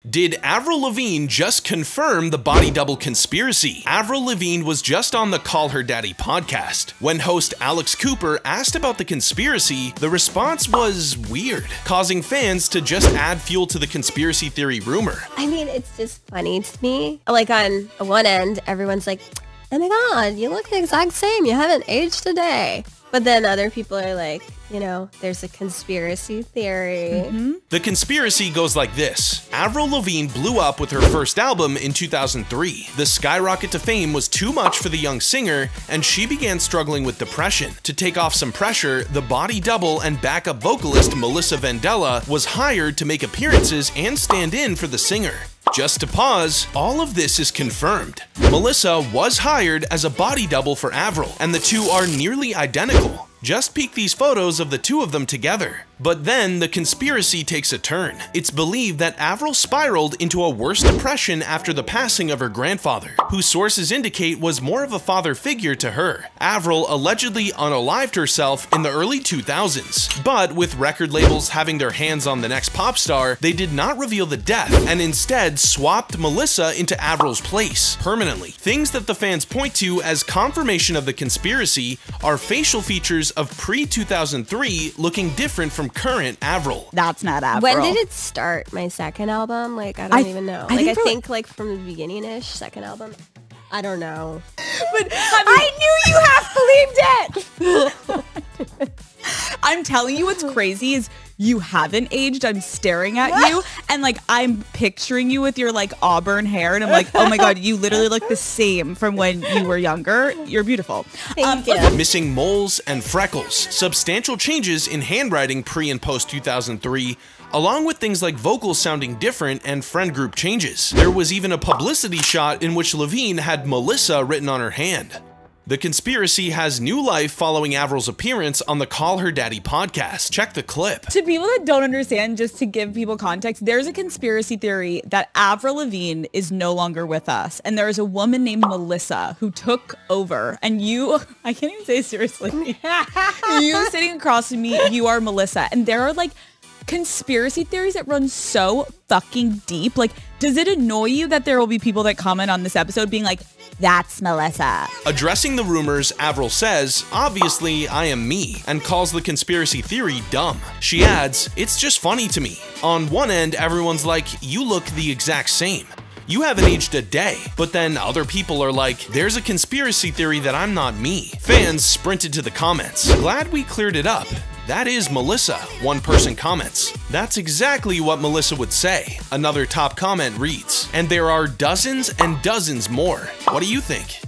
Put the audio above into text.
Did Avril Lavigne just confirm the body double conspiracy? Avril Lavigne was just on the Call Her Daddy podcast. When host Alex Cooper asked about the conspiracy, the response was weird, causing fans to just add fuel to the conspiracy theory rumor. I mean, it's just funny to me. Like on one end, everyone's like, oh my god, you look the exact same. You haven't aged a day. But then other people are like, you know, there's a conspiracy theory. The conspiracy goes like this. Avril Lavigne blew up with her first album in 2003. The skyrocket to fame was too much for the young singer, and she began struggling with depression. To take off some pressure, the body double and backup vocalist Melissa Vandella was hired to make appearances and stand in for the singer. Just to pause, all of this is confirmed. Melissa was hired as a body double for Avril, and the two are nearly identical. Just peek these photos of the two of them together. But then the conspiracy takes a turn. It's believed that Avril spiraled into a worse depression after the passing of her grandfather, who sources indicate was more of a father figure to her. Avril allegedly unalived herself in the early 2000s, but with record labels having their hands on the next pop star, they did not reveal the death and instead swapped Melissa into Avril's place permanently. Things that the fans point to as confirmation of the conspiracy are facial features of pre-2003 looking different from current Avril. That's not Avril. When did it start? My second album? Like, I don't even know. I think like from the beginning-ish, second album. I don't know. But I knew you half believed it. I'm telling you what's crazy is you haven't aged. I'm staring at you and like I'm picturing you with your like auburn hair and I'm like, oh my god, you literally look the same from when you were younger. You're beautiful. Thank you. Missing moles and freckles, substantial changes in handwriting pre and post 2003, along with things like vocals sounding different and friend group changes. There was even a publicity shot in which Lavigne had Melissa written on her hand. The conspiracy has new life following Avril's appearance on the Call Her Daddy podcast. Check the clip. To people that don't understand, just to give people context, there's a conspiracy theory that Avril Lavigne is no longer with us. And there is a woman named Melissa who took over. And you, I can't even say it seriously. You sitting across from me, you are Melissa. And there are like conspiracy theories that run so fucking deep. Like, does it annoy you that there will be people that comment on this episode being like, that's Melissa? Addressing the rumors, Avril says, obviously I am me, and calls the conspiracy theory dumb. She adds, it's just funny to me. On one end, everyone's like, you look the exact same. You haven't aged a day. But then other people are like, there's a conspiracy theory that I'm not me. Fans sprinted to the comments. Glad we cleared it up. That is Melissa, one person comments. That's exactly what Melissa would say. Another top comment reads, and there are dozens and dozens more. What do you think?